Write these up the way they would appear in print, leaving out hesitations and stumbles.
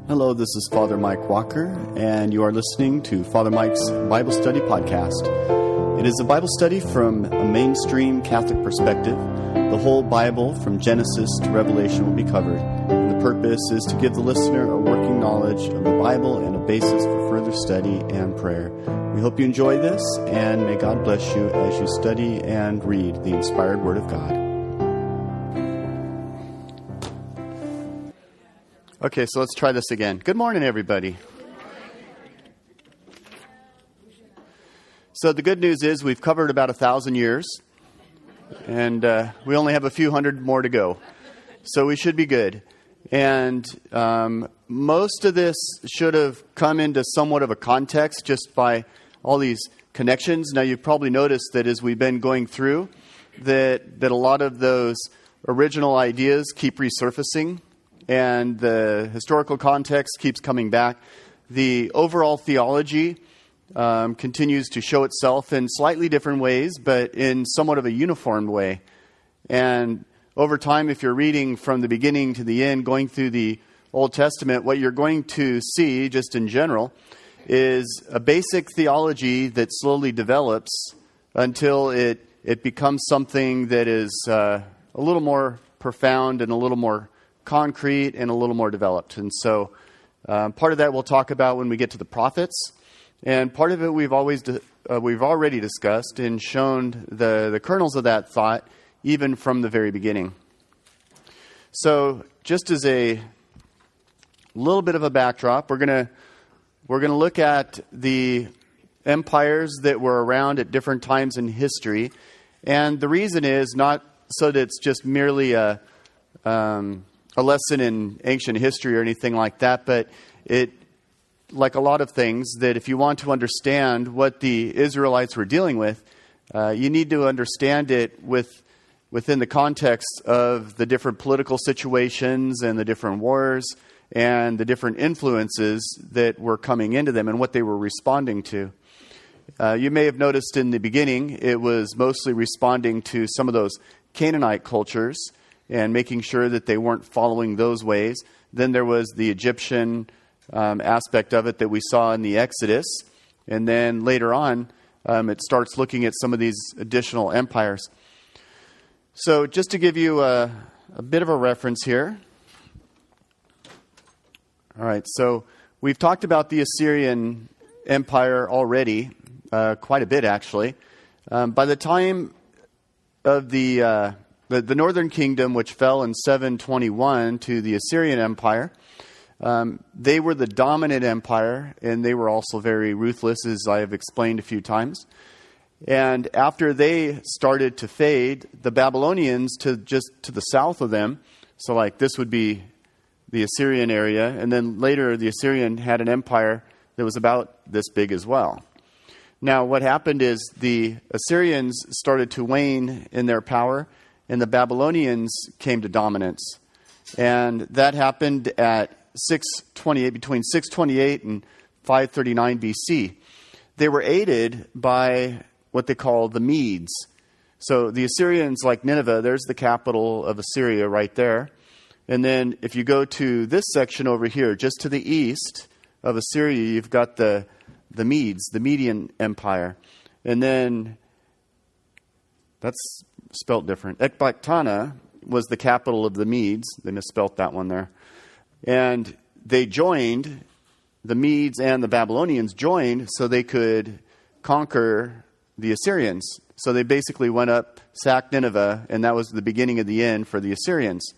Hello, this is Father Mike Walker, and you are listening to Father Mike's Bible Study Podcast. It is a Bible study from a mainstream Catholic perspective. The whole Bible, from Genesis to Revelation, will be covered. And the purpose is to give the listener a working knowledge of the Bible and a basis for further study and prayer. We hope you enjoy this, and may God bless you as you study and read the inspired Word of God. Okay, so let's try this again. Good morning, everybody. So the good news is we've covered about 1,000 years, and we only have a few hundred more to go. So we should be good. And most of this should have come into somewhat of a context just by all these connections. Now, you've probably noticed that as we've been going through, that a lot of those original ideas keep resurfacing. And the historical context keeps coming back. The overall theology continues to show itself in slightly different ways, but in somewhat of a uniformed way. And over time, if you're reading from the beginning to the end, going through the Old Testament, what you're going to see, just in general, is a basic theology that slowly develops until it becomes something that is a little more profound and a little more concrete and a little more developed. And so part of that we'll talk about when we get to the prophets. And part of it we've already discussed and shown the kernels of that thought even from the very beginning. So just as a little bit of a backdrop, we're going to look at the empires that were around at different times in history. And the reason is not so that it's just merely a lesson in ancient history or anything like that, but it, like a lot of things, that if you want to understand what the Israelites were dealing with, you need to understand it within the context of the different political situations and the different wars and the different influences that were coming into them and what they were responding to. You may have noticed in the beginning, it was mostly responding to some of those Canaanite cultures and making sure that they weren't following those ways. Then there was the Egyptian aspect of it that we saw in the Exodus. And then later on, it starts looking at some of these additional empires. So just to give you a bit of a reference here. All right, so we've talked about the Assyrian Empire already, quite a bit actually. By the time of the northern kingdom, which fell in 721 to the Assyrian Empire, they were the dominant empire, and they were also very ruthless, as I have explained a few times. And after they started to fade, the Babylonians to the south of them, so like this would be the Assyrian area, and then later the Assyrian had an empire that was about this big as well. Now what happened is the Assyrians started to wane in their power, and the Babylonians came to dominance. And that happened at between 628 and 539 BC. They were aided by what they call the Medes. So the Assyrians, like Nineveh, there's the capital of Assyria right there. And then if you go to this section over here, just to the east of Assyria, you've got the Medes, the Median Empire. And then that's spelt different. Ecbatana was the capital of the Medes. They misspelt that one there. And they joined, the Medes and the Babylonians joined so they could conquer the Assyrians. So they basically went up, sacked Nineveh, and that was the beginning of the end for the Assyrians.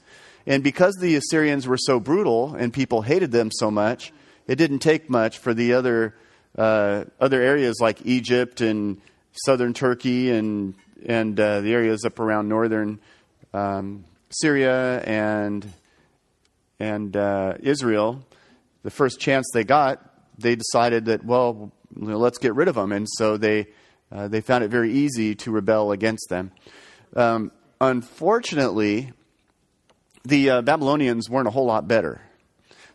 And because the Assyrians were so brutal and people hated them so much, it didn't take much for the other areas like Egypt and southern Turkey and the areas up around northern Syria and Israel. The first chance they got, they decided that, well, let's get rid of them. And so they found it very easy to rebel against them. Unfortunately, the Babylonians weren't a whole lot better.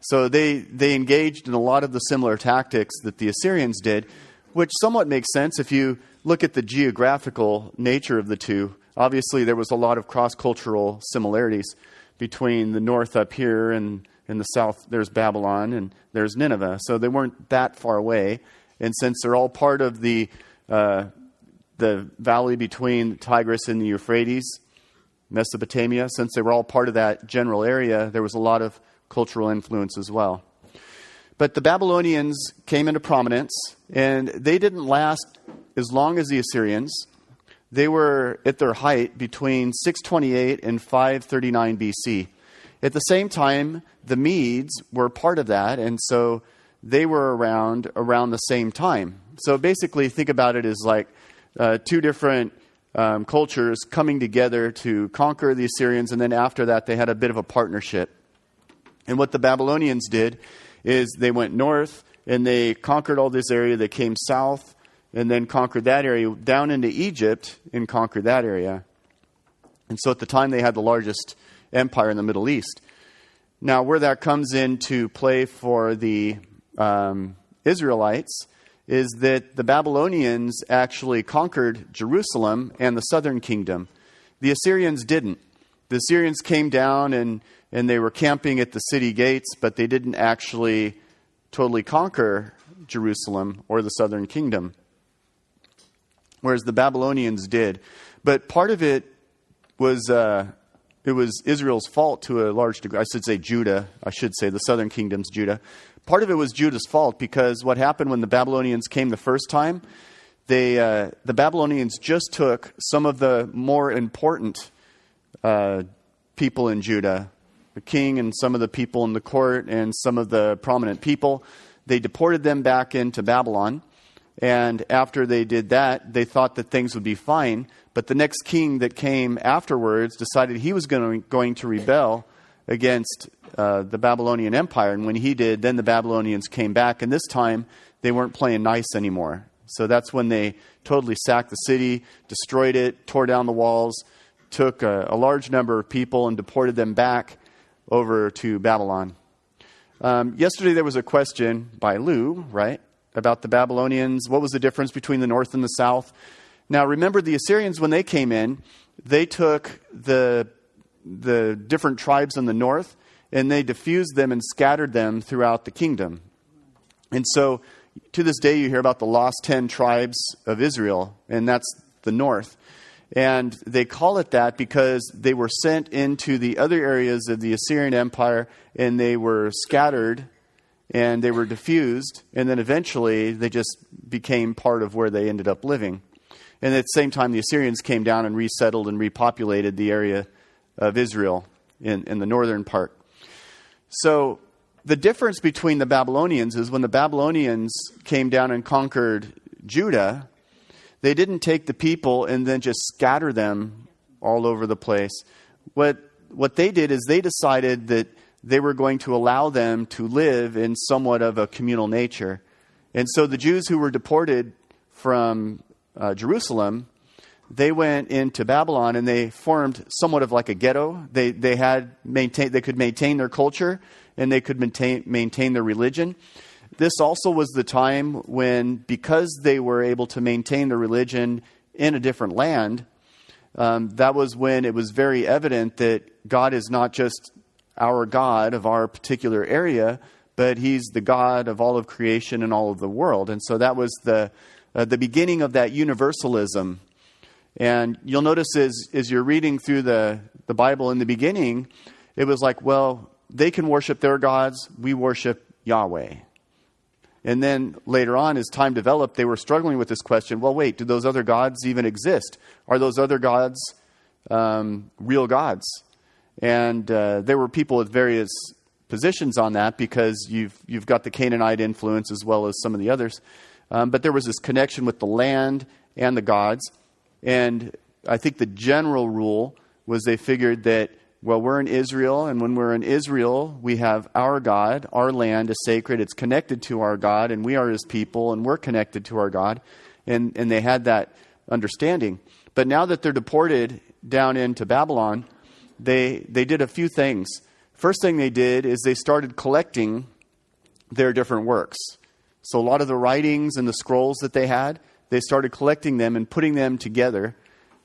So they engaged in a lot of the similar tactics that the Assyrians did, which somewhat makes sense if you look at the geographical nature of the two. Obviously, there was a lot of cross-cultural similarities between the north up here and In the south, there's Babylon, and there's Nineveh. So they weren't that far away. And since they're all part of the valley between Tigris and the Euphrates, Mesopotamia, since they were all part of that general area, there was a lot of cultural influence as well. But the Babylonians came into prominence, and they didn't last as long as the Assyrians. They were at their height between 628 and 539 BC. At the same time, the Medes were part of that, and so they were around the same time. So basically, think about it as like two different cultures coming together to conquer the Assyrians, and then after that, they had a bit of a partnership. And what the Babylonians did is they went north, and they conquered all this area. They came south, and then conquered that area down into Egypt, and conquered that area. And so at the time, they had the largest empire in the Middle East. Now, where that comes into play for the Israelites is that the Babylonians actually conquered Jerusalem and the southern kingdom. The Assyrians didn't. The Assyrians came down and they were camping at the city gates, but they didn't actually totally conquer Jerusalem or the southern kingdom, whereas the Babylonians did. But part of it was Israel's fault to a large degree. I should say Judah. I should say the southern kingdom's Judah. Part of it was Judah's fault, because what happened when the Babylonians came the first time, the Babylonians just took some of the more important people in Judah, the king and some of the people in the court and some of the prominent people. They deported them back into Babylon. And after they did that, they thought that things would be fine. But the next king that came afterwards decided he was going to rebel against the Babylonian Empire. And when he did, then the Babylonians came back. And this time, they weren't playing nice anymore. So that's when they totally sacked the city, destroyed it, tore down the walls, took a large number of people and deported them back over to Babylon. Yesterday there was a question by Lou, right, about the Babylonians. What was the difference between the north and the south? Now remember, the Assyrians, when they came in, they took the different tribes in the north and they diffused them and scattered them throughout the kingdom. And so to this day you hear about the lost 10 tribes of Israel, and that's the north. And they call it that because they were sent into the other areas of the Assyrian Empire, and they were scattered and they were diffused, and then eventually they just became part of where they ended up living. And at the same time, the Assyrians came down and resettled and repopulated the area of Israel in the northern part. So the difference between the Babylonians is when the Babylonians came down and conquered Judah, they didn't take the people and then just scatter them all over the place. What they did is they decided that they were going to allow them to live in somewhat of a communal nature. And so the Jews who were deported from Jerusalem, they went into Babylon and they formed somewhat of like a ghetto. They could maintain their culture and they could maintain their religion. This also was the time when, because they were able to maintain their religion in a different land, that was when it was very evident that God is not just our God of our particular area, but He's the God of all of creation and all of the world. And so that was the beginning of that universalism. And you'll notice as you're reading through the Bible, in the beginning, it was like, well, they can worship their gods, we worship Yahweh. And then later on, as time developed, they were struggling with this question, well, wait, do those other gods even exist? Are those other gods real gods? And there were people with various positions on that, because you've got the Canaanite influence as well as some of the others. But there was this connection with the land and the gods. And I think the general rule was they figured that, well, we're in Israel, and when we're in Israel, we have our God, our land is sacred, it's connected to our God, and we are His people, and we're connected to our God. And they had that understanding. But now that they're deported down into Babylon, they did a few things. First thing they did is they started collecting their different works. So a lot of the writings and the scrolls that they had, they started collecting them and putting them together.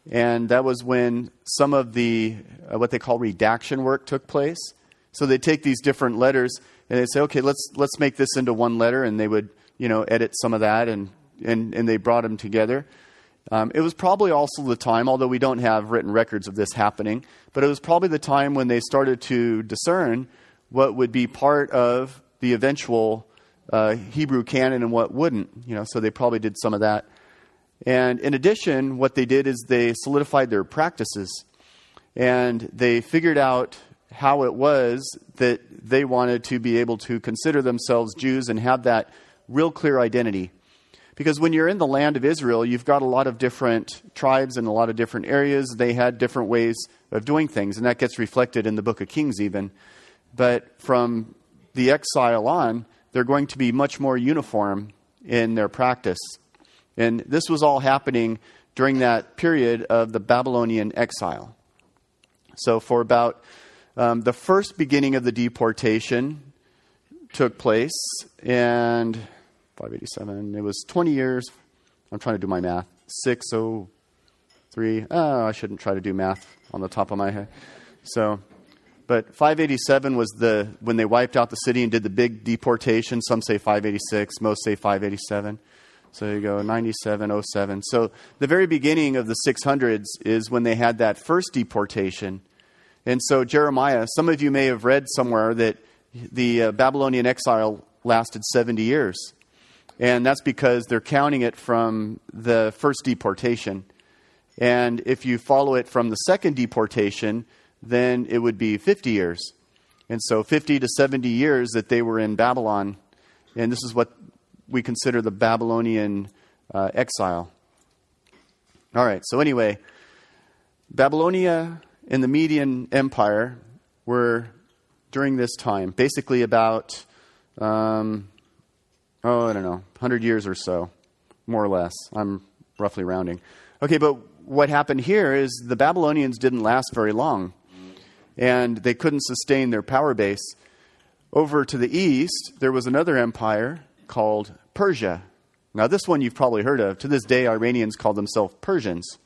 And that was when some of the, what they call redaction work took place. So they'd take these different letters and they'd say, okay, let's make this into one letter, and they would, edit some of that, and they brought them together. It was probably also the time, although we don't have written records of this happening, but it was probably the time when they started to discern what would be part of the eventual Hebrew canon and what wouldn't. So they probably did some of that. And in addition, what they did is they solidified their practices, and they figured out how it was that they wanted to be able to consider themselves Jews and have that real clear identity. Because when you're in the land of Israel, you've got a lot of different tribes and a lot of different areas. They had different ways of doing things, and that gets reflected in the book of Kings even. But from the exile on, they're going to be much more uniform in their practice. And this was all happening during that period of the Babylonian exile. So for about the first beginning of the deportation took place, and 587, it was 20 years. I'm trying to do my math. 603. Oh, I shouldn't try to do math on the top of my head. But 587 was when they wiped out the city and did the big deportation. Some say 586, most say 587. So you go 9707. So the very beginning of the 600s is when they had that first deportation. And so Jeremiah, some of you may have read somewhere that the Babylonian exile lasted 70 years. And that's because they're counting it from the first deportation. And if you follow it from the second deportation, then it would be 50 years. And so 50 to 70 years that they were in Babylon. And this is what we consider the Babylonian exile. All right, so anyway, Babylonia and the Median Empire were during this time, basically about, 100 years or so, more or less. I'm roughly rounding. Okay, but what happened here is the Babylonians didn't last very long, and they couldn't sustain their power base. Over to the east, there was another empire called Persia. Now, this one you've probably heard of. To this day, Iranians call themselves Persians,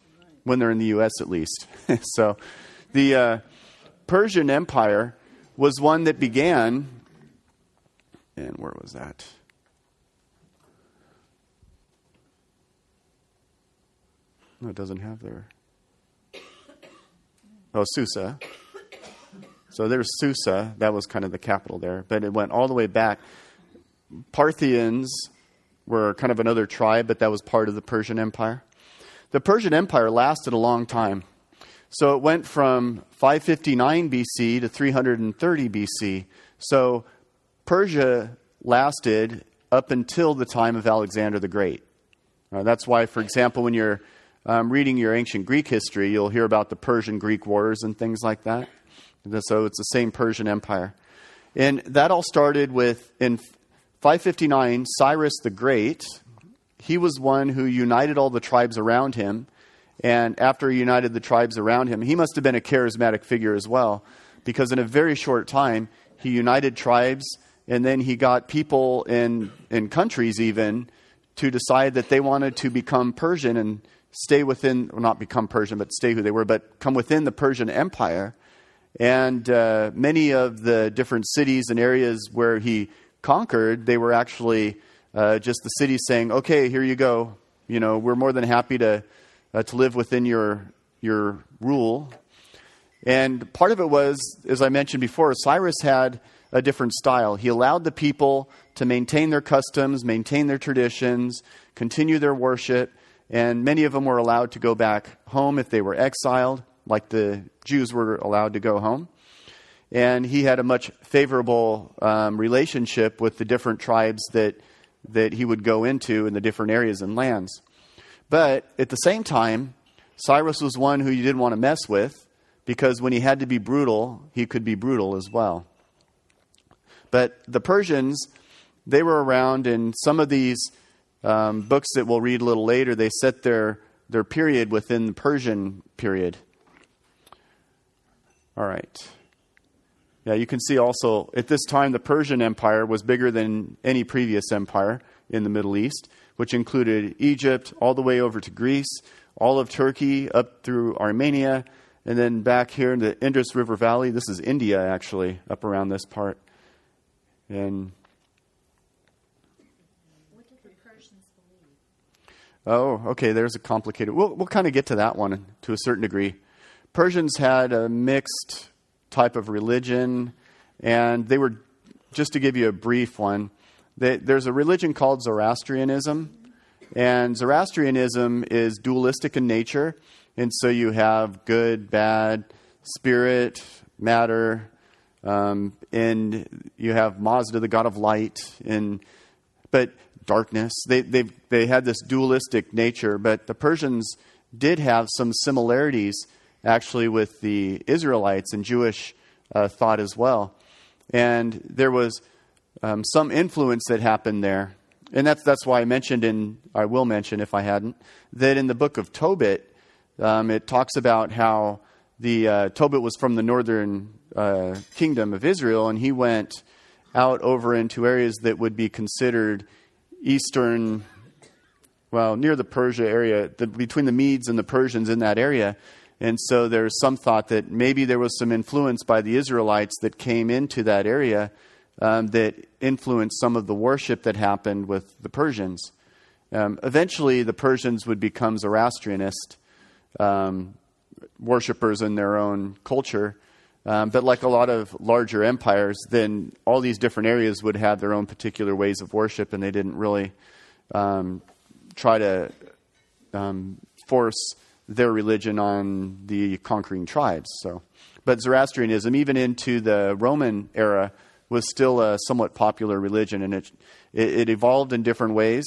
when they're in the U.S. at least. So the Persian Empire was one that began, and where was that? No, it doesn't have there. Oh, Susa. So there's Susa. That was kind of the capital there. But it went all the way back. Parthians were kind of another tribe, but that was part of the Persian Empire. The Persian Empire lasted a long time. So it went from 559 BC to 330 BC. So Persia lasted up until the time of Alexander the Great. That's why, for example, when you're reading your ancient Greek history, you'll hear about the Persian-Greek wars and things like that. So it's the same Persian Empire. And that all started with, in 559, Cyrus the Great. He was one who united all the tribes around him. And after he united the tribes around him, he must have been a charismatic figure as well, because in a very short time, he united tribes, and then he got people in countries even to decide that they wanted to become Persian and stay within, well, not become Persian, but stay who they were, but come within the Persian Empire. And many of the different cities and areas where he conquered, they were actually just the cities saying, okay, here you go. We're more than happy to live within your rule. And part of it was, as I mentioned before, Cyrus had a different style. He allowed the people to maintain their customs, maintain their traditions, continue their worship, and many of them were allowed to go back home if they were exiled, like the Jews were allowed to go home. And he had a much favorable relationship with the different tribes that he would go into in the different areas and lands. But at the same time, Cyrus was one who you didn't want to mess with, because when he had to be brutal, he could be brutal as well. But the Persians, they were around, and some of these books that we'll read a little later, they set their period within the Persian period. All right. Yeah, you can see also, at this time, the Persian Empire was bigger than any previous empire in the Middle East, which included Egypt all the way over to Greece, all of Turkey up through Armenia, And then back here in the Indus River Valley, this is India, actually, up around this part. And what did the Persians believe? oh, okay, there's a complicated... We'll kind of get to that one to a certain degree. Persians had a mixed type of religion, and they were, just to give you a brief one, there's a religion called Zoroastrianism, and Zoroastrianism is dualistic in nature, and so you have good, bad, spirit, matter, and you have Mazda, the god of light, but darkness. They had this dualistic nature, but the Persians did have some similarities actually with the Israelites and Jewish thought as well. And there was some influence that happened there. And that's why I will mention if I hadn't, that in the book of Tobit, it talks about how Tobit was from the northern kingdom of Israel, and he went out over into areas that would be considered eastern, well, near the Persia area, between the Medes and the Persians in that area. And so there's some thought that maybe there was some influence by the Israelites that came into that area that influenced some of the worship that happened with the Persians. Eventually, the Persians would become Zoroastrianist worshippers in their own culture. But like a lot of larger empires, then all these different areas would have their own particular ways of worship, and they didn't really try to force their religion on the conquering tribes. But Zoroastrianism, even into the Roman era, was still a somewhat popular religion, and it evolved in different ways.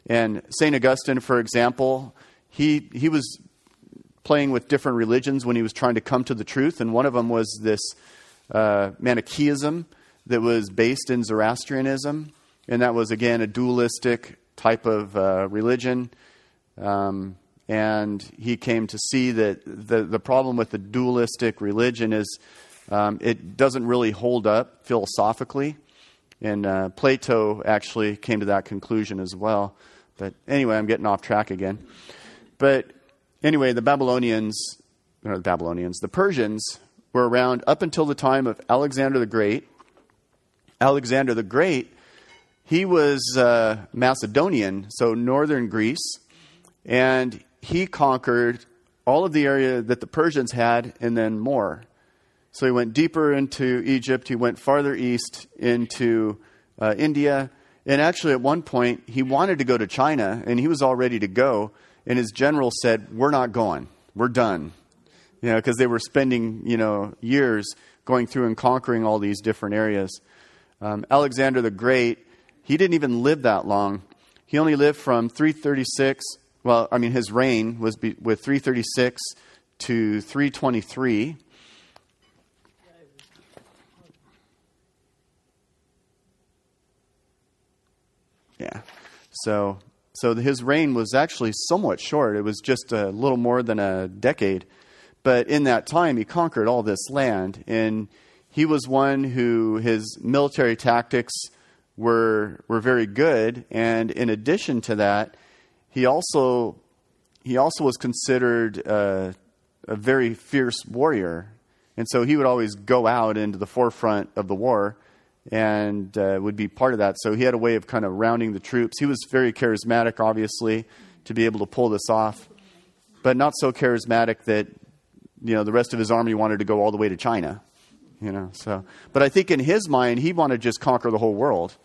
And St. Augustine, for example, he was playing with different religions when he was trying to come to the truth, and one of them was this Manichaeism that was based in Zoroastrianism, and that was, again, a dualistic type of religion. And he came to see that the problem with the dualistic religion is it doesn't really hold up philosophically. And Plato actually came to that conclusion as well. But anyway, I'm getting off track again. But anyway, the Persians were around up until the time of Alexander the Great. Alexander the Great, he was Macedonian, so northern Greece. And he conquered all of the area that the Persians had and then more. So he went deeper into Egypt. He went farther east into India. And actually at one point he wanted to go to China, and he was all ready to go. And his general said, "We're not going. We're done." Because they were spending, years going through and conquering all these different areas. Alexander the Great, he didn't even live that long. He only lived from 336. Well, his reign was with 336 to 323. Yeah. So his reign was actually somewhat short. It was just a little more than a decade. But in that time, he conquered all this land. And he was one who his military tactics were very good. And in addition to that, he also was considered a very fierce warrior. And so he would always go out into the forefront of the war and would be part of that. So he had a way of kind of rounding the troops. He was very charismatic, obviously, to be able to pull this off, but not so charismatic that, the rest of his army wanted to go all the way to China, But I think in his mind, he wanted to just conquer the whole world.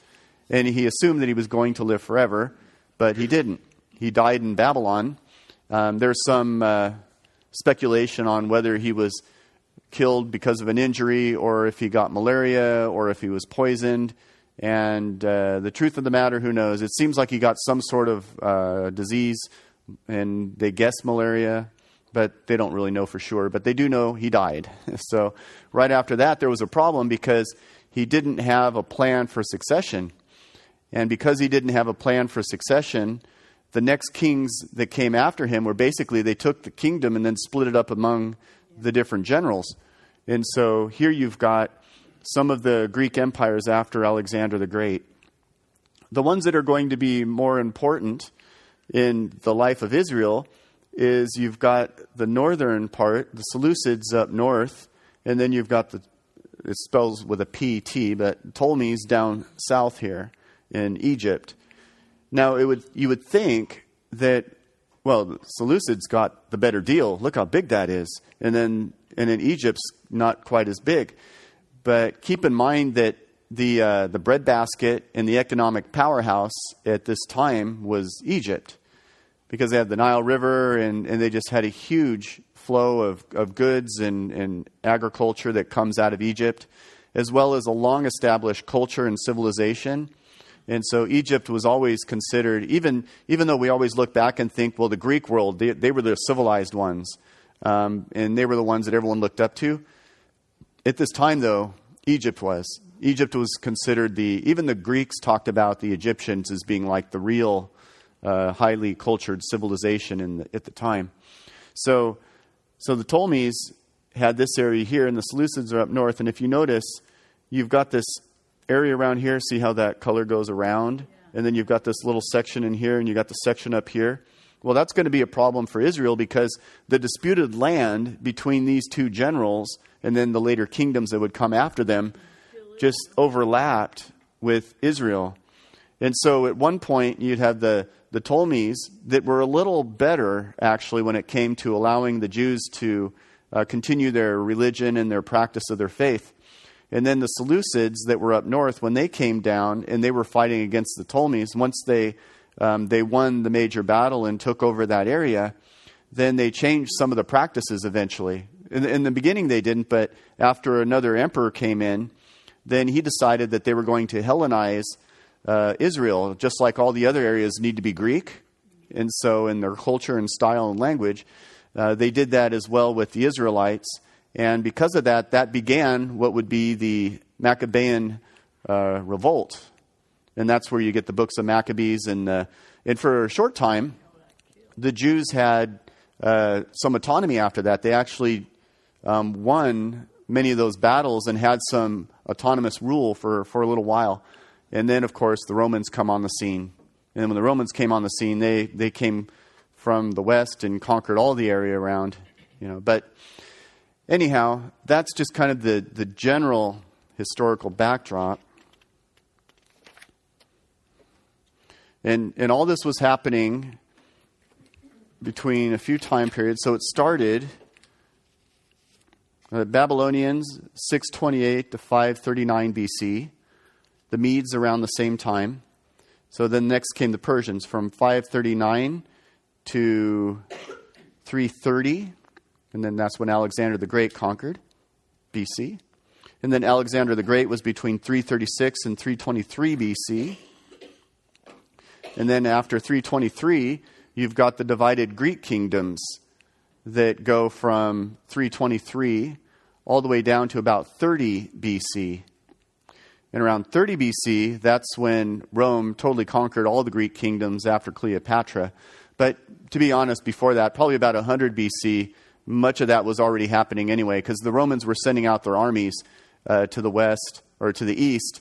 And he assumed that he was going to live forever, but he didn't. He died in Babylon. There's some speculation on whether he was killed because of an injury, or if he got malaria, or if he was poisoned. And the truth of the matter, who knows? It seems like he got some sort of disease, and they guess malaria, but they don't really know for sure. But they do know he died. So right after that, there was a problem because he didn't have a plan for succession. And because he didn't have a plan for succession, the next kings that came after him were basically, they took the kingdom and then split it up among the different generals. And so here you've got some of the Greek empires after Alexander the Great. The ones that are going to be more important in the life of Israel is you've got the northern part, the Seleucids up north, and then you've got it spells with a PT, but Ptolemies down south here in Egypt. Now, you would think that, well, the Seleucids got the better deal. Look how big that is. And then Egypt's not quite as big. But keep in mind that the breadbasket and the economic powerhouse at this time was Egypt, because they had the Nile River and they just had a huge flow of goods and agriculture that comes out of Egypt, as well as a long-established culture and civilization. And so Egypt was always considered, even though we always look back and think, well, the Greek world, they were the civilized ones, and they were the ones that everyone looked up to. At this time, though, Egypt was considered even the Greeks talked about the Egyptians as being like the real highly cultured civilization at the time. So the Ptolemies had this area here, and the Seleucids are up north. And if you notice, you've got this area around here. See how that color goes around? And then you've got this little section in here, and you got the section up here. Well, that's going to be a problem for Israel, because the disputed land between these two generals and then the later kingdoms that would come after them just overlapped with Israel. And so at one point, you'd have the Ptolemies that were a little better, actually, when it came to allowing the Jews to continue their religion and their practice of their faith. And then the Seleucids that were up north, when they came down and they were fighting against the Ptolemies, once they won the major battle and took over that area, then they changed some of the practices eventually. In the beginning they didn't, but after another emperor came in, then he decided that they were going to Hellenize Israel, just like all the other areas need to be Greek. And so in their culture and style and language, they did that as well with the Israelites. And because of that, that began what would be the Maccabean revolt. And that's where you get the books of Maccabees. And for a short time, the Jews had some autonomy after that. They actually won many of those battles and had some autonomous rule for a little while. And then, of course, the Romans come on the scene. And when the Romans came on the scene, they came from the west and conquered all the area around. But anyhow, that's just kind of the general historical backdrop. And all this was happening between a few time periods. So it started, Babylonians, 628 to 539 BC. The Medes around the same time. So then next came the Persians from 539 to 330. And then that's when Alexander the Great conquered, BC. And then Alexander the Great was between 336 and 323 BC. And then after 323, you've got the divided Greek kingdoms that go from 323 all the way down to about 30 BC. And around 30 BC, that's when Rome totally conquered all the Greek kingdoms after Cleopatra. But to be honest, before that, probably about 100 BC, much of that was already happening anyway, because the Romans were sending out their armies to the west or to the east.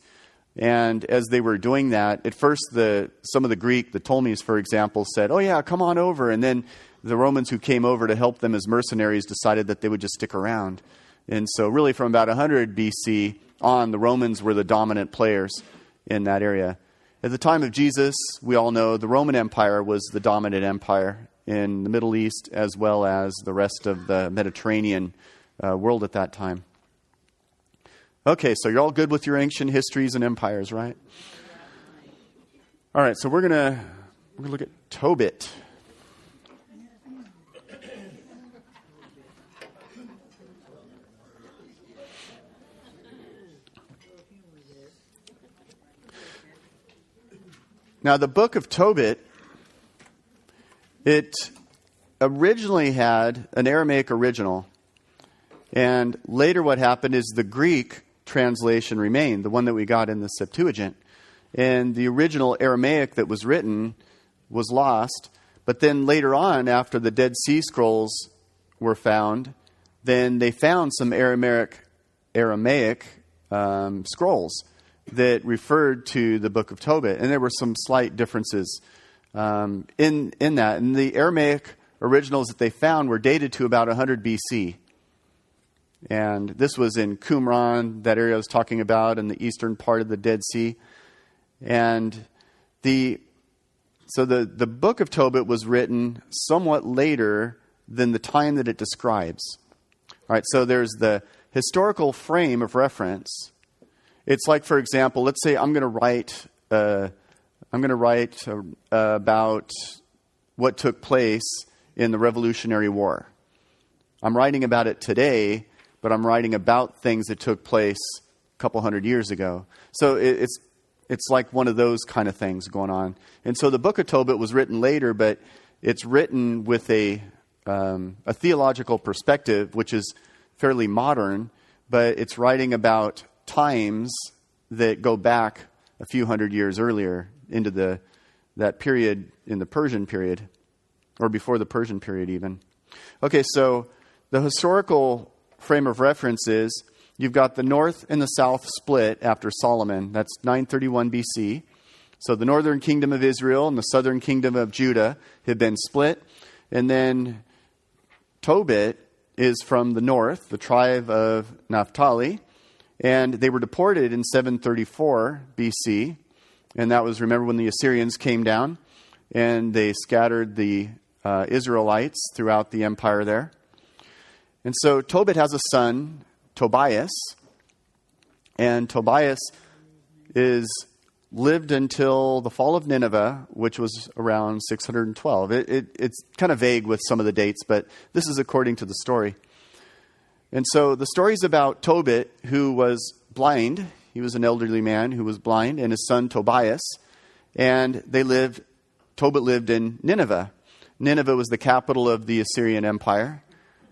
And as they were doing that, at first some of the Greek, the Ptolemies, for example, said, "Oh yeah, come on over." And then the Romans who came over to help them as mercenaries decided that they would just stick around. And so really from about 100 BC on, the Romans were the dominant players in that area. At the time of Jesus, we all know the Roman Empire was the dominant empire in the Middle East as well as the rest of the Mediterranean world at that time. Okay, so you're all good with your ancient histories and empires, right? All right, so we're gonna look at Tobit. Now, the book of Tobit, it originally had an Aramaic original. And later what happened is the Greek translation remained, the one that we got in the Septuagint. And the original Aramaic that was written was lost. But then later on, after the Dead Sea Scrolls were found, then they found some Aramaic scrolls that referred to the book of Tobit. And there were some slight differences in that. And the Aramaic originals that they found were dated to about 100 BC. And this was in Qumran, that area I was talking about, in the eastern part of the Dead Sea. And so the book of Tobit was written somewhat later than the time that it describes. All right, so there's the historical frame of reference. It's like, for example, let's say I'm going to write about what took place in the Revolutionary War. I'm writing about it today, but I'm writing about things that took place a couple hundred years ago. So it's like one of those kind of things going on. And so the book of Tobit was written later, but it's written with a theological perspective, which is fairly modern, but it's writing about times that go back a few hundred years earlier into that period in the Persian period, or before the Persian period even. Okay, so the historical frame of reference is you've got the north and the south split after Solomon. That's 931 BC. So the northern kingdom of Israel and the southern kingdom of Judah have been split. And then Tobit is from the north, the tribe of Naphtali. And they were deported in 734 BC. And that was, remember, when the Assyrians came down and they scattered the Israelites throughout the empire there. And so Tobit has a son, Tobias. And Tobias lived until the fall of Nineveh, which was around 612. It's kind of vague with some of the dates, but this is according to the story. And so the story is about Tobit, who was blind. He was an elderly man who was blind, and his son Tobias. And Tobit lived in Nineveh. Nineveh was the capital of the Assyrian Empire,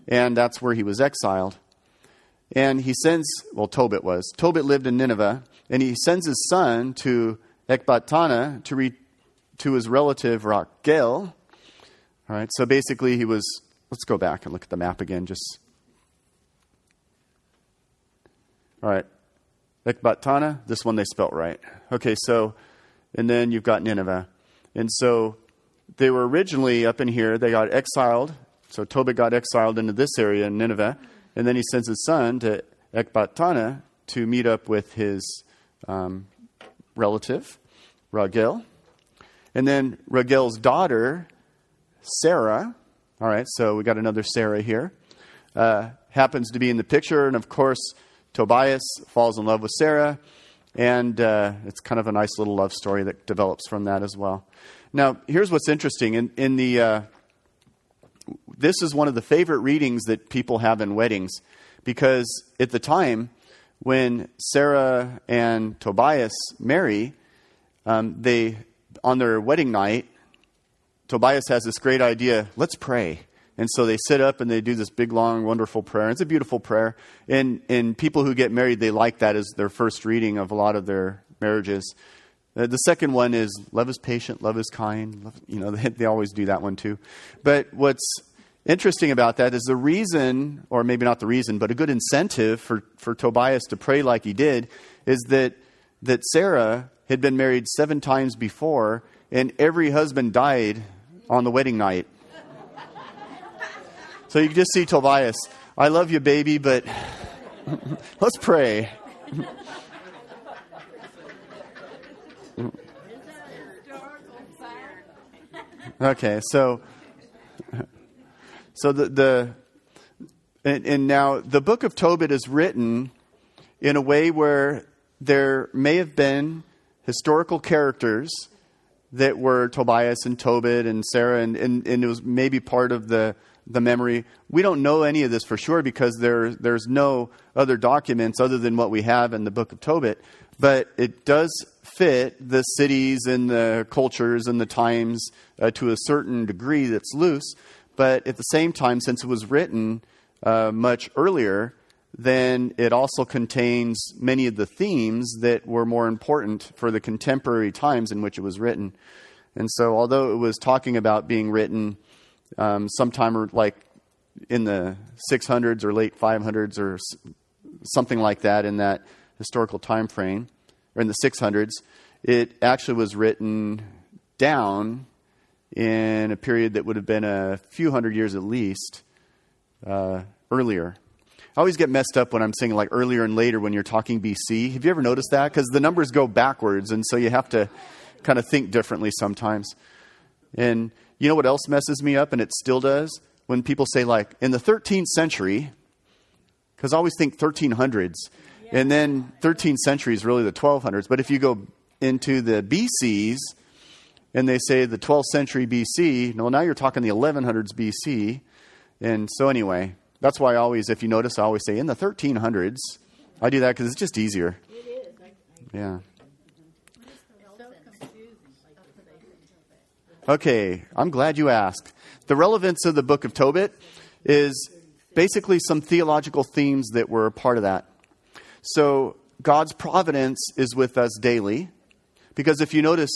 and that's where he was exiled. And Tobit lived in Nineveh, and he sends his son to Ecbatana to his relative Raquel. All right, so basically let's go back and look at the map again. All right, Ecbatana, this one they spelt right. Okay, so, and then you've got Nineveh. And so they were originally up in here, they got exiled. So Tobit got exiled into this area in Nineveh. And then he sends his son to Ecbatana to meet up with his relative, Raguel. And then Raguel's daughter, Sarah, all right, so we got another Sarah here, happens to be in the picture. And of course, Tobias falls in love with Sarah. And it's kind of a nice little love story that develops from that as well. Now, here's what's interesting. This is one of the favorite readings that people have in weddings, because at the time when Sarah and Tobias marry, on their wedding night, Tobias has this great idea, let's pray. And so they sit up and they do this big, long, wonderful prayer. It's a beautiful prayer. And people who get married, they like that as their first reading of a lot of their marriages. The second one is love is patient, love is kind. They always do that one too. But what's interesting about that is the reason, or maybe not the reason, but a good incentive for Tobias to pray like he did, is that Sarah had been married 7 times before, and every husband died on the wedding night. So you can just see Tobias, I love you, baby, but let's pray. Okay, so now the book of Tobit is written in a way where there may have been historical characters that were Tobias and Tobit and Sarah, and it was maybe part of the memory. We don't know any of this for sure because there's no other documents other than what we have in the book of Tobit. But it does fit the cities and the cultures and the times to a certain degree that's loose. But at the same time, since it was written much earlier, then it also contains many of the themes that were more important for the contemporary times in which it was written. And so although it was talking about being written sometime like in the 600s or late 500s or something like that in that historical time frame, or in the 600s, it actually was written down in a period that would have been a few hundred years at least earlier. I always get messed up when I'm saying like earlier and later when you're talking BC. Have you ever noticed that? Because the numbers go backwards, and so you have to kind of think differently sometimes. And you know what else messes me up, and it still does? When people say like, in the 13th century, because I always think 1300s, and then 13th century is really the 1200s. But if you go into the BCs, and they say the 12th century BC, no, now you're talking the 1100s BC. And so anyway, that's why I always, if you notice, I always say in the 1300s. I do that because it's just easier. It is. Yeah. Okay, I'm glad you asked. The relevance of the book of Tobit is basically some theological themes that were a part of that. So God's providence is with us daily. Because if you notice,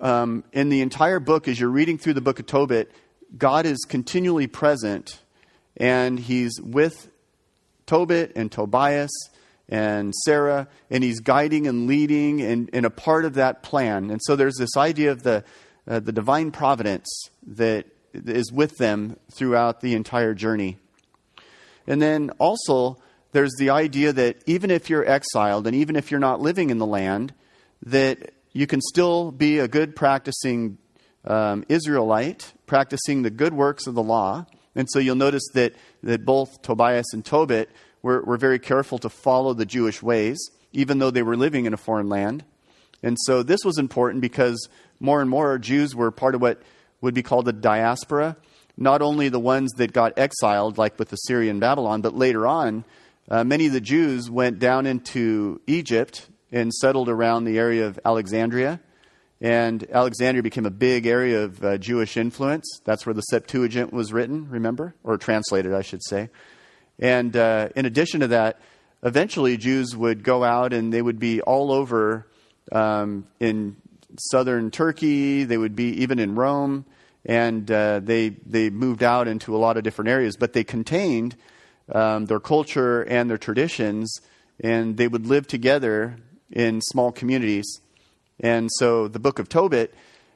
in the entire book, as you're reading through the book of Tobit, God is continually present. And he's with Tobit and Tobias and Sarah. And he's guiding and leading and a part of that plan. And so there's this idea of the divine providence that is with them throughout the entire journey. And then also, there's the idea that even if you're exiled and even if you're not living in the land, that you can still be a good practicing Israelite, practicing the good works of the law. And so you'll notice that both Tobias and Tobit were very careful to follow the Jewish ways, even though they were living in a foreign land. And so this was important because more and more Jews were part of what would be called the diaspora. Not only the ones that got exiled, like with Assyria and Babylon, but later on, many of the Jews went down into Egypt and settled around the area of Alexandria. And Alexandria became a big area of Jewish influence. That's where the Septuagint was written, remember? Or translated, I should say. And in addition to that, eventually Jews would go out and they would be all over in southern Turkey. They would be even in Rome. And they moved out into a lot of different areas. But they contained their culture and their traditions. And they would live together in small communities. And so the book of Tobit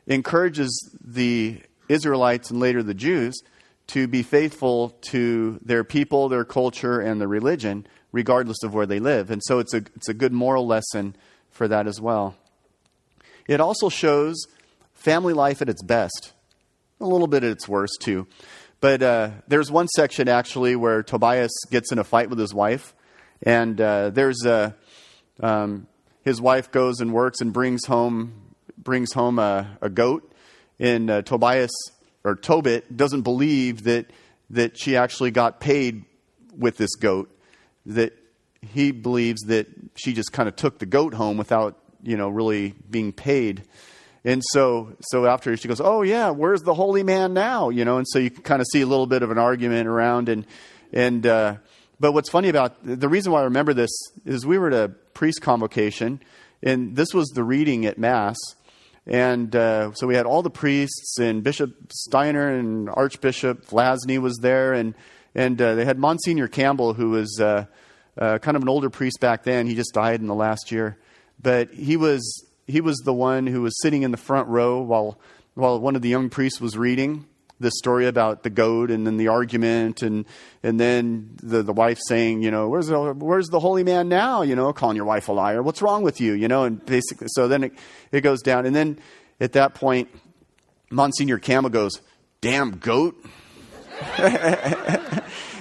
encourages the Israelites and later the Jews to be faithful to their people, their culture, and their religion, regardless of where they live. And so it's a good moral lesson for that as well. It also shows family life at its best. A little bit at its worst, too. But there's one section, actually, where Tobias gets in a fight with his wife. And his wife goes and works and brings home a goat. And Tobit doesn't believe that she actually got paid with this goat. That he believes that she just kind of took the goat home without, really being paid. And so after she goes, oh yeah, where's the holy man now? And so you can kind of see a little bit of an argument around. But what's funny about the reason why I remember this is we were at a priest convocation, and this was the reading at Mass. And so we had all the priests, and Bishop Steiner and Archbishop Vlasny was there, and they had Monsignor Campbell, who was kind of an older priest back then. He just died in the last year, but he was the one who was sitting in the front row while one of the young priests was reading this story about the goat, and then the argument, and then the wife saying, where's the holy man now? Calling your wife a liar. What's wrong with you? And basically, so then it goes down, and then at that point, Monsignor Campbell goes, "Damn goat,"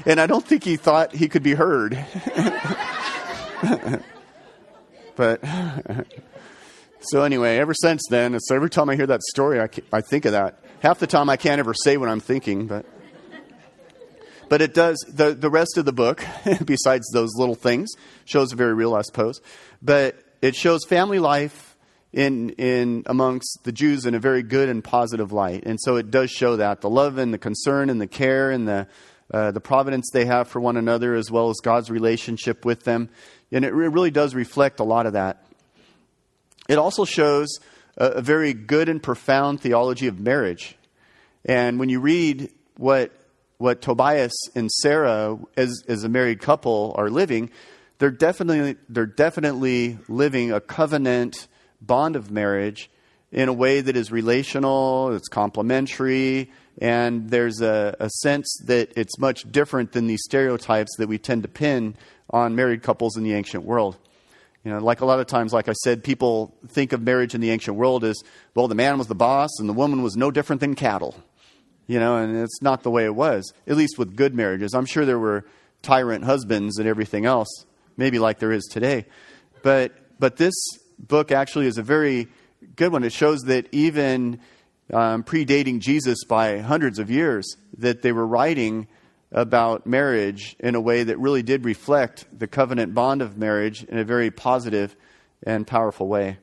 and I don't think he thought he could be heard, but. So anyway, ever since then, so every time I hear that story, I think of that. Half the time I can't ever say what I'm thinking, but it does. The rest of the book, besides those little things, shows very real, I suppose. But it shows family life in amongst the Jews in a very good and positive light. And so it does show that the love and the concern and the care and the providence they have for one another, as well as God's relationship with them. And it really does reflect a lot of that. It also shows a very good and profound theology of marriage. And when you read what Tobias and Sarah, as a married couple, are living, they're definitely living a covenant bond of marriage in a way that is relational, it's complementary, and there's a sense that it's much different than these stereotypes that we tend to pin on married couples in the ancient world. Like a lot of times, like I said, people think of marriage in the ancient world as, well, the man was the boss and the woman was no different than cattle. And it's not the way it was, at least with good marriages. I'm sure there were tyrant husbands and everything else, maybe like there is today. But this book actually is a very good one. It shows that even predating Jesus by hundreds of years, that they were writing about marriage in a way that really did reflect the covenant bond of marriage in a very positive and powerful way.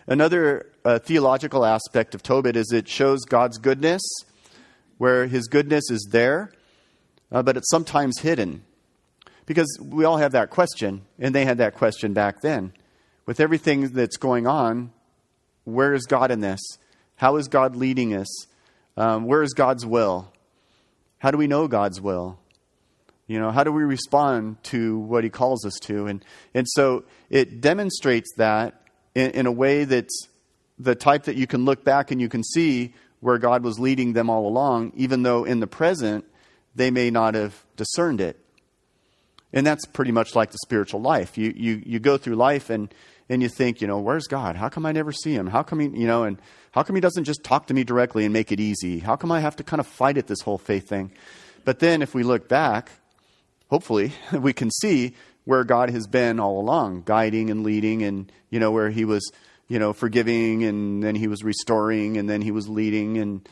Another theological aspect of Tobit is it shows God's goodness, where his goodness is there, but it's sometimes hidden. Because we all have that question, and they had that question back then. With everything that's going on, where is God in this? How is God leading us? Where is God's will? How do we know God's will? How do we respond to what he calls us to? And so it demonstrates that in a way that's the type that you can look back and you can see where God was leading them all along, even though in the present they may not have discerned it. And that's pretty much like the spiritual life. You go through life and you think, where's God? How come I never see him? How come and how come he doesn't just talk to me directly and make it easy? How come I have to kind of fight at this whole faith thing? But then if we look back, hopefully we can see where God has been all along, guiding and leading, and, where he was, forgiving, and then he was restoring, and then he was leading. And,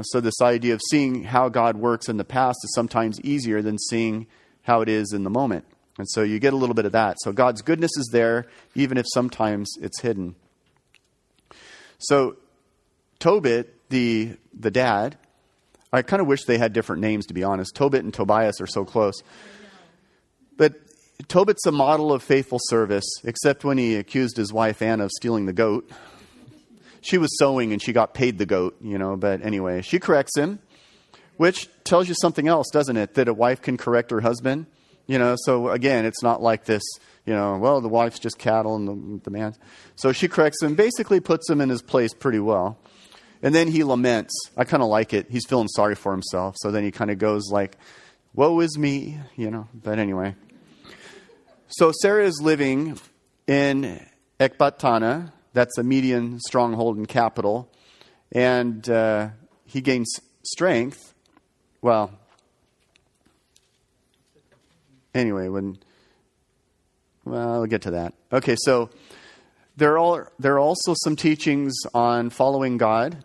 so this idea of seeing how God works in the past is sometimes easier than seeing how it is in the moment. And so you get a little bit of that. So God's goodness is there, even if sometimes it's hidden. So Tobit, the dad, I kind of wish they had different names, to be honest. Tobit and Tobias are so close. But Tobit's a model of faithful service, except when he accused his wife Anna of stealing the goat. She was sewing and she got paid the goat, but anyway, she corrects him, which tells you something else, doesn't it? That a wife can correct her husband. So again, it's not like this, well, the wife's just cattle and the man. So she corrects him, basically puts him in his place pretty well. And then he laments. I kind of like it. He's feeling sorry for himself. So then he kind of goes like, woe is me, But anyway. So Sarah is living in Ecbatana. That's a Median stronghold and capital. And he gains strength. Well, anyway, I'll get to that. Okay, so there are also some teachings on following God.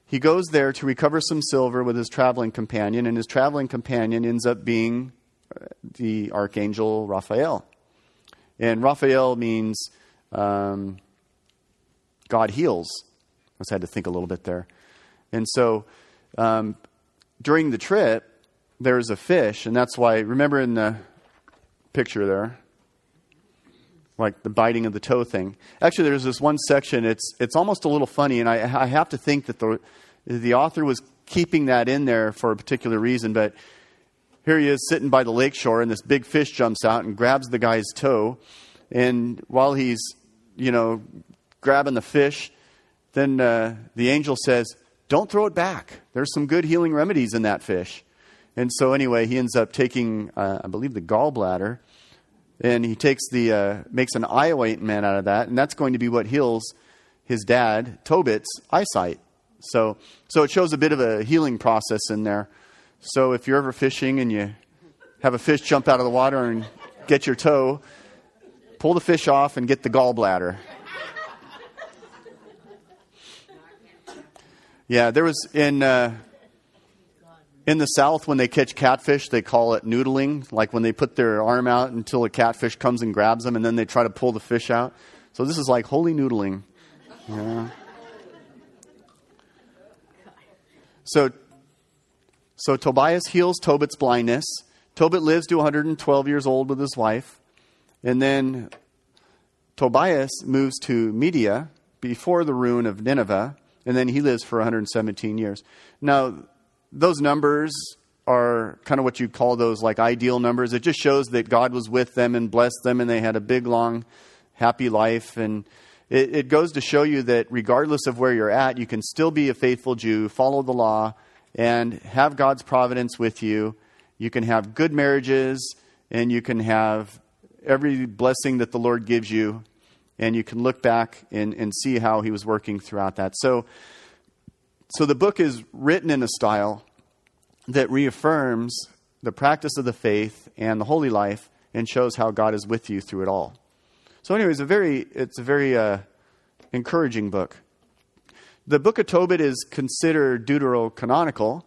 He goes there to recover some silver with his traveling companion, and his traveling companion ends up being the archangel Raphael. And Raphael means God heals. I just had to think a little bit there. And so during the trip, there's a fish, and that's why, remember in the picture there, like the biting of the toe thing. Actually, there's this one section, it's almost a little funny, and I have to think that the author was keeping that in there for a particular reason, but here he is sitting by the lakeshore, and this big fish jumps out and grabs the guy's toe, and while he's, grabbing the fish, then the angel says, don't throw it back. There's some good healing remedies in that fish. And so anyway, he ends up taking, I believe, the gallbladder, and he makes an eye ointment out of that, and that's going to be what heals his dad, Tobit's eyesight. So it shows a bit of a healing process in there. So if you're ever fishing and you have a fish jump out of the water and get your toe, pull the fish off and get the gallbladder. Yeah, there was in the South, when they catch catfish, they call it noodling. Like when they put their arm out until a catfish comes and grabs them, and then they try to pull the fish out. So this is like holy noodling. Yeah. So Tobias heals Tobit's blindness. Tobit lives to 112 years old with his wife. And then Tobias moves to Media before the ruin of Nineveh. And then he lives for 117 years. Now, those numbers are kind of what you call those like ideal numbers. It just shows that God was with them and blessed them, and they had a big, long, happy life. And it goes to show you that regardless of where you're at, you can still be a faithful Jew, follow the law, and have God's providence with you. You can have good marriages, and you can have every blessing that the Lord gives you, and you can look back and see how he was working throughout that. So the book is written in a style that reaffirms the practice of the faith and the holy life and shows how God is with you through it all. So anyway, it's a very encouraging book. The book of Tobit is considered deuterocanonical,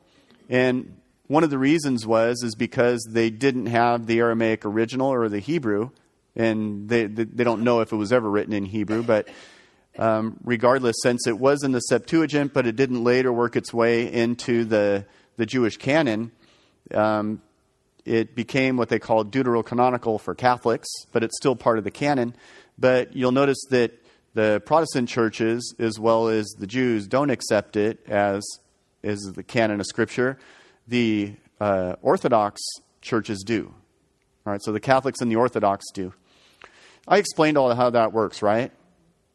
and one of the reasons is because they didn't have the Aramaic original or the Hebrew, and they don't know if it was ever written in Hebrew, but regardless, since it was in the Septuagint, but it didn't later work its way into the Jewish canon, it became what they call deuterocanonical for Catholics, but it's still part of the canon. But you'll notice that the Protestant churches, as well as the Jews, don't accept it as the canon of Scripture. The Orthodox churches do. All right, so the Catholics and the Orthodox do. I explained all how that works, right?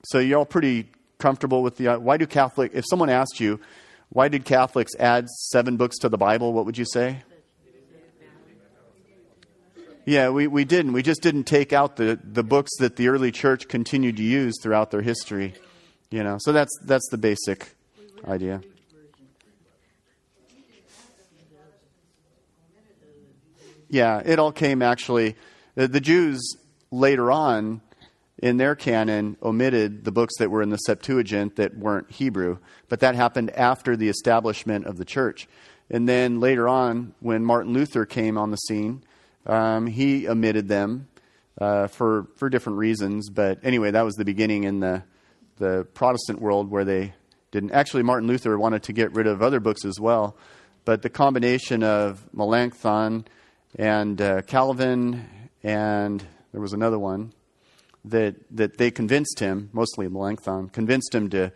So you're all pretty comfortable with if someone asked you, why did Catholics add 7 books to the Bible, what would you say? Yeah, we didn't. We just didn't take out the books that the early church continued to use throughout their history. So that's the basic idea. Yeah, it all came actually. The Jews later on in their canon omitted the books that were in the Septuagint that weren't Hebrew, but that happened after the establishment of the church. And then later on, when Martin Luther came on the scene, he omitted them for different reasons. But anyway, that was the beginning in the Protestant world where they didn't. Actually, Martin Luther wanted to get rid of other books as well. But the combination of Melanchthon and Calvin, and there was another one that they convinced him, mostly Melanchthon, convinced him to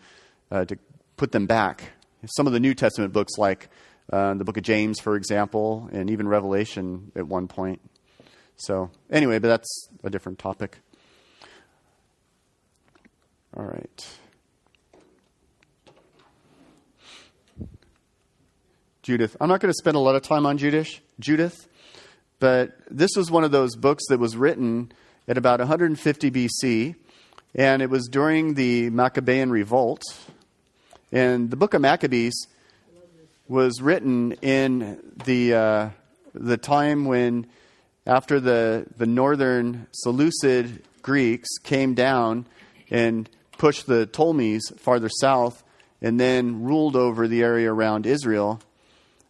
put them back. Some of the New Testament books, like the book of James, for example, and even Revelation at one point. So anyway, but that's a different topic. All right. Judith. I'm not going to spend a lot of time on Judith, but this was one of those books that was written at about 150 BC, and it was during the Maccabean revolt. And the book of Maccabees was written in the time when, after the northern Seleucid Greeks came down and pushed the Ptolemies farther south and then ruled over the area around Israel.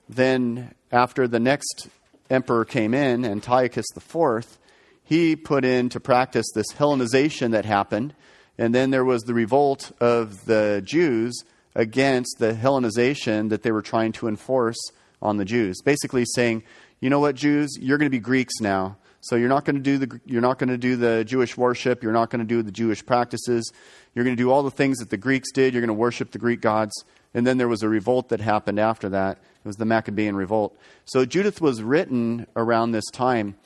Then after the next emperor came in, Antiochus IV, he put into practice this Hellenization that happened. And then there was the revolt of the Jews against the Hellenization that they were trying to enforce on the Jews. Basically saying, you know what, Jews, you're going to be Greeks now. So you're not going to do the Jewish worship. You're not going to do the Jewish practices. You're going to do all the things that the Greeks did. You're going to worship the Greek gods. And then there was a revolt that happened after that. It was the Maccabean revolt. So Judith was written around this time.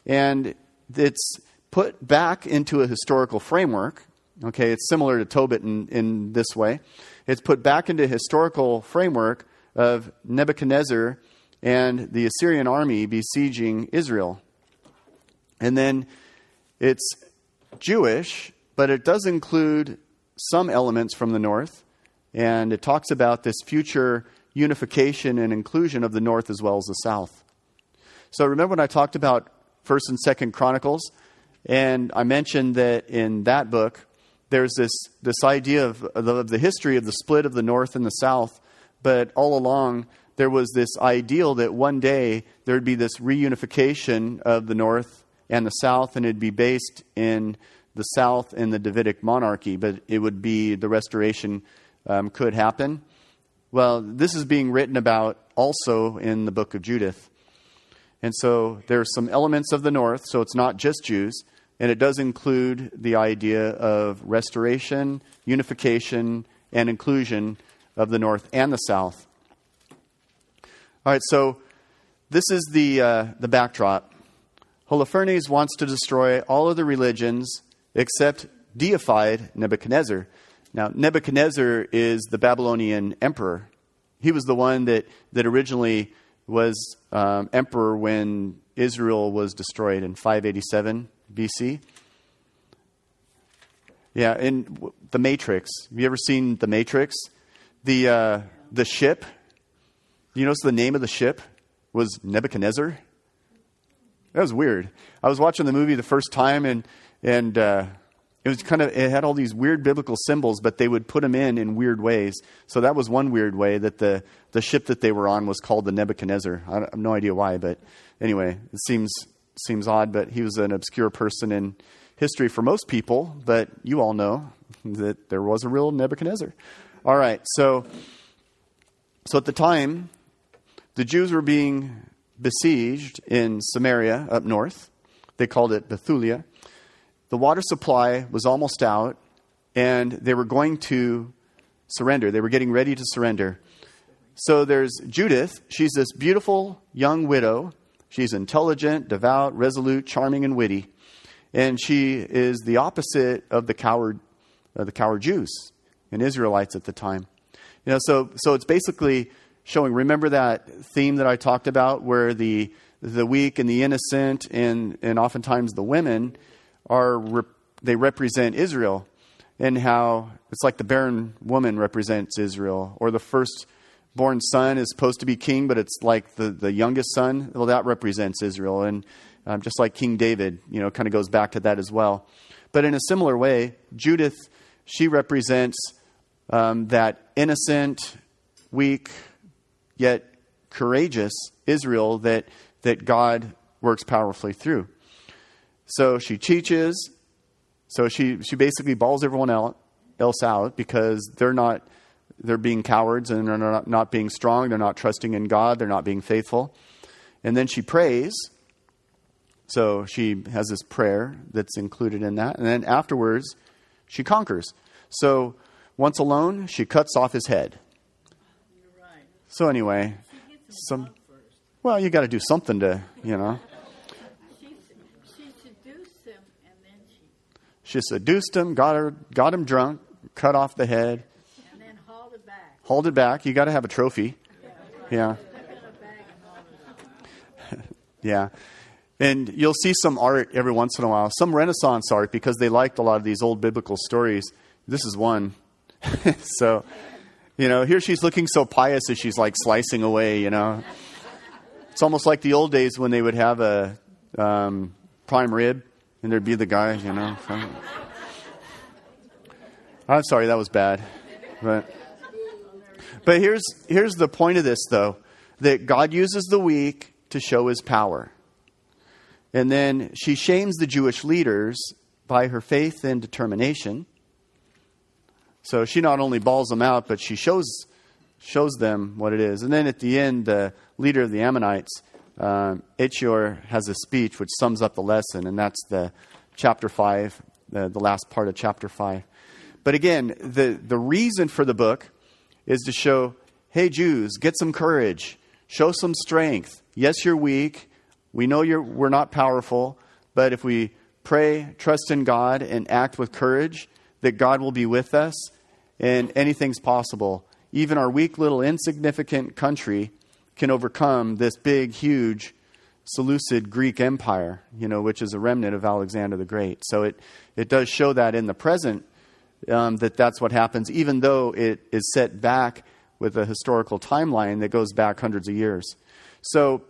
And it's put back into a historical framework. Okay, it's similar to Tobit in this way. It's put back into a historical framework of Nebuchadnezzar and the Assyrian army besieging Israel. And then it's Jewish, but it does include some elements from the north. And it talks about this future unification and inclusion of the north as well as the south. So remember when I talked about 1st and 2nd Chronicles, and I mentioned that in that book, there's this idea of the history of the split of the north and the south, but all along there was this ideal that one day there would be this reunification of the north and the south, and it'd be based in the south in the Davidic monarchy, but it would be the restoration could happen. Well, this is being written about also in the book of Judith. And so there are some elements of the north, so it's not just Jews, and it does include the idea of restoration, unification, and inclusion of the north and the south. All right, so this is the backdrop. Holofernes wants to destroy all of the religions except deified Nebuchadnezzar. Now, Nebuchadnezzar is the Babylonian emperor. He was the one that originally was emperor when Israel was destroyed in 587 BC. Yeah, in The Matrix. Have you ever seen The Matrix? The ship. You notice the name of the ship was Nebuchadnezzar? That was weird. I was watching the movie the first time, and it was it had all these weird biblical symbols, but they would put them in weird ways. So that was one weird way that the ship that they were on was called the Nebuchadnezzar. I have no idea why, but anyway, it seems odd. But he was an obscure person in history for most people. But you all know that there was a real Nebuchadnezzar. All right, so at the time, the Jews were being besieged in Samaria up north. They called it Bethulia. The water supply was almost out, and they were going to surrender. They were getting ready to surrender. So there's Judith. She's this beautiful young widow. She's intelligent, devout, resolute, charming, and witty. And she is the opposite of the coward Jews and Israelites at the time. So it's basically showing, remember that theme that I talked about where the weak and the innocent and oftentimes the women they represent Israel, and how it's like the barren woman represents Israel, or the firstborn son is supposed to be king, but it's like the youngest son. Well, that represents Israel, and just like King David, kind of goes back to that as well. But in a similar way, Judith, she represents that innocent, weak, yet courageous Israel that God works powerfully through. So she teaches. So she basically balls everyone else out because they're being cowards and they're not being strong. They're not trusting in God. They're not being faithful. And then she prays. So she has this prayer that's included in that. And then afterwards, she conquers. So once alone, she cuts off his head. You're right. So anyway, you got to do something to, She seduced him, got him drunk, cut off the head. And then hauled it back. Hauled it back. You got to have a trophy. Yeah. Yeah. And you'll see some art every once in a while, some Renaissance art, because they liked a lot of these old biblical stories. This is one. So, here she's looking so pious as she's like slicing away, It's almost like the old days when they would have a prime rib. And there'd be the guy, I'm sorry, that was bad. But here's the point of this, though, that God uses the weak to show his power. And then she shames the Jewish leaders by her faith and determination. So she not only balls them out, but she shows them what it is. And then at the end, the leader of the Ammonites, Esther, has a speech which sums up the lesson, and that's the chapter 5, the last part of chapter 5. But again, the reason for the book is to show, hey, Jews, get some courage, show some strength. Yes, you're weak. We know we're not powerful, but if we pray, trust in God, and act with courage, that God will be with us, and anything's possible. Even our weak little insignificant country can overcome this big, huge, Seleucid Greek empire, which is a remnant of Alexander the Great. So it does show that in the present, that's what happens, even though it is set back with a historical timeline that goes back hundreds of years. So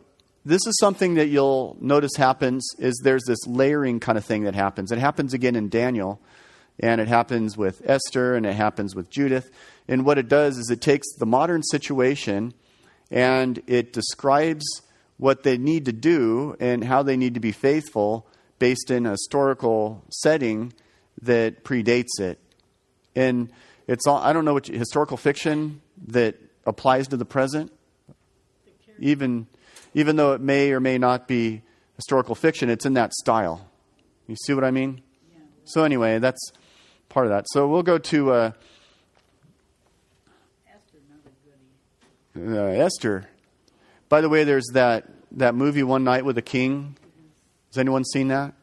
this is something that you'll notice happens, is there's this layering kind of thing that happens. It happens again in Daniel, and it happens with Esther, and it happens with Judith. And what it does is it takes the modern situation and it describes what they need to do and how they need to be faithful based in a historical setting that predates it. And it's all, I don't know what historical fiction that applies to the present, even though it may or may not be historical fiction, it's in that style. You see what I mean? Yeah. So anyway, that's part of that. So we'll go to Esther. By the way, there's that movie One Night with a King. Has anyone seen that?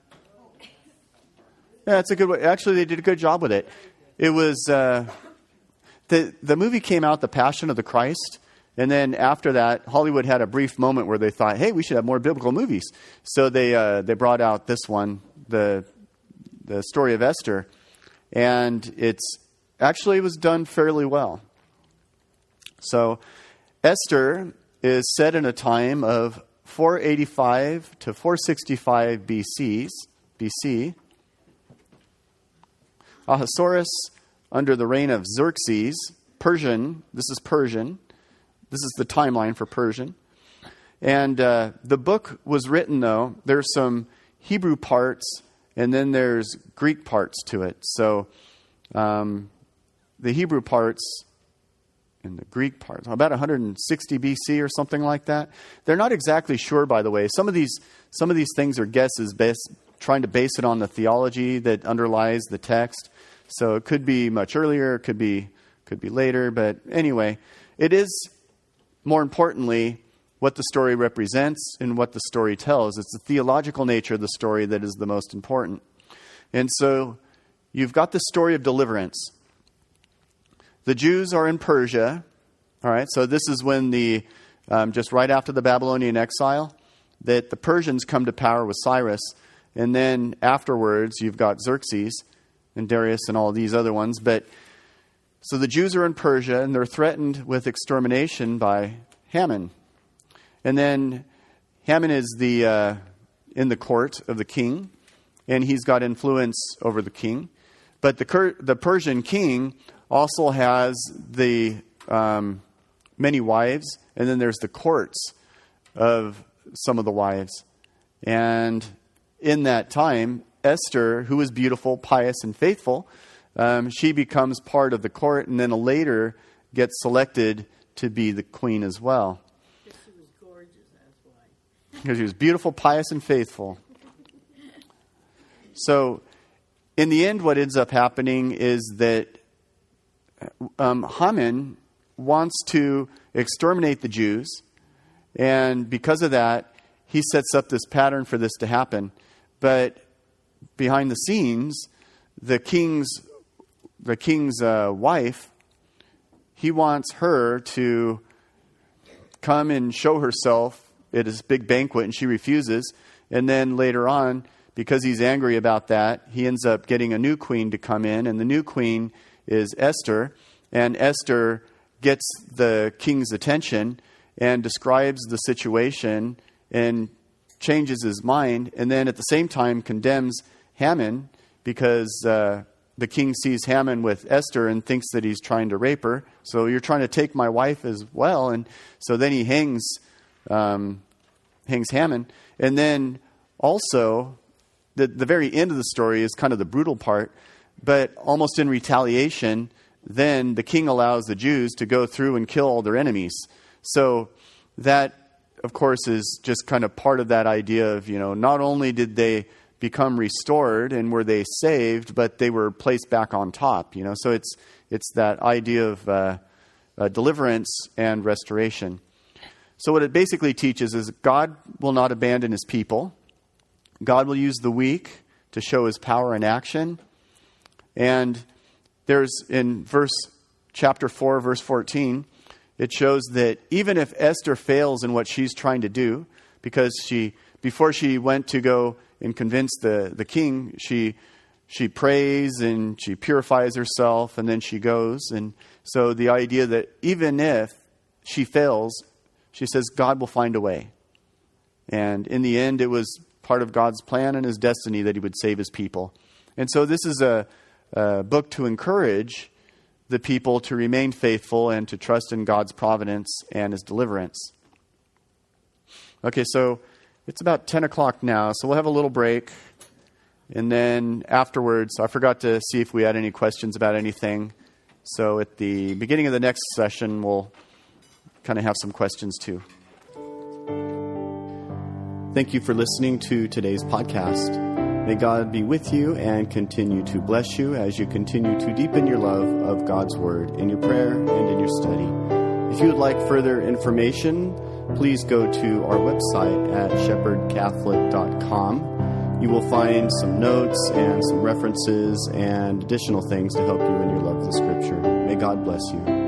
Yeah, it's a good way. Actually, they did a good job with it. It was the movie came out, The Passion of the Christ, and then after that, Hollywood had a brief moment where they thought, "Hey, we should have more biblical movies." So they brought out this one, the story of Esther, and it was done fairly well. So Esther is set in a time of 485 to 465 BC. Ahasuerus, under the reign of Xerxes, Persian. This is Persian. This is the timeline for Persian. And the book was written, though, there's some Hebrew parts, and then there's Greek parts to it. So the Hebrew parts and the Greek parts, about 160 BC or something like that. They're not exactly sure, by the way. Some of these things are guesses, trying to base it on the theology that underlies the text. So it could be much earlier, it could be later. But anyway, it is, more importantly, what the story represents and what the story tells. It's the theological nature of the story that is the most important. And so you've got the story of deliverance. The Jews are in Persia. All right, so this is when just right after the Babylonian exile, that the Persians come to power with Cyrus. And then afterwards, you've got Xerxes and Darius and all these other ones. So the Jews are in Persia, and they're threatened with extermination by Haman. And then Haman is in the court of the king, and he's got influence over the king. But the Persian king also has the many wives, and then there's the courts of some of the wives. And in that time, Esther, who is beautiful, pious, and faithful, she becomes part of the court, and then later gets selected to be the queen as well. Because she was gorgeous, that's why. Because she was beautiful, pious, and faithful. So, in the end, what ends up happening is that Haman wants to exterminate the Jews, and because of that, he sets up this pattern for this to happen. But behind the scenes, the king's wife, he wants her to come and show herself at his big banquet, and she refuses. And then later on, because he's angry about that, he ends up getting a new queen to come in, and the new queen is Esther. And Esther gets the king's attention and describes the situation and changes his mind, and then at the same time condemns Haman because the king sees Haman with Esther and thinks that he's trying to rape her. So you're trying to take my wife as well. And so then he hangs Haman. And then also, the very end of the story is kind of the brutal part, but almost in retaliation, then the king allows the Jews to go through and kill all their enemies. So that, of course, is just kind of part of that idea of, not only did they become restored and were they saved, but they were placed back on top. So it's that idea of deliverance and restoration. So what it basically teaches is God will not abandon his people. God will use the weak to show his power in action. And there's in chapter 4, verse 14, it shows that even if Esther fails in what she's trying to do, because before she went to go and convince the king, she prays and she purifies herself, and then she goes. And so the idea that even if she fails, she says God will find a way. And in the end, it was part of God's plan and his destiny that he would save his people. And so this is a book to encourage the people to remain faithful and to trust in God's providence and his deliverance. Okay, so it's about 10 o'clock now, so we'll have a little break. And then afterwards, I forgot to see if we had any questions about anything. So at the beginning of the next session, we'll kind of have some questions too. Thank you for listening to today's podcast. May God be with you and continue to bless you as you continue to deepen your love of God's Word in your prayer and in your study. If you would like further information, please go to our website at shepherdcatholic.com. you will find some notes and some references and additional things to help you in your love of the Scripture. May God bless you.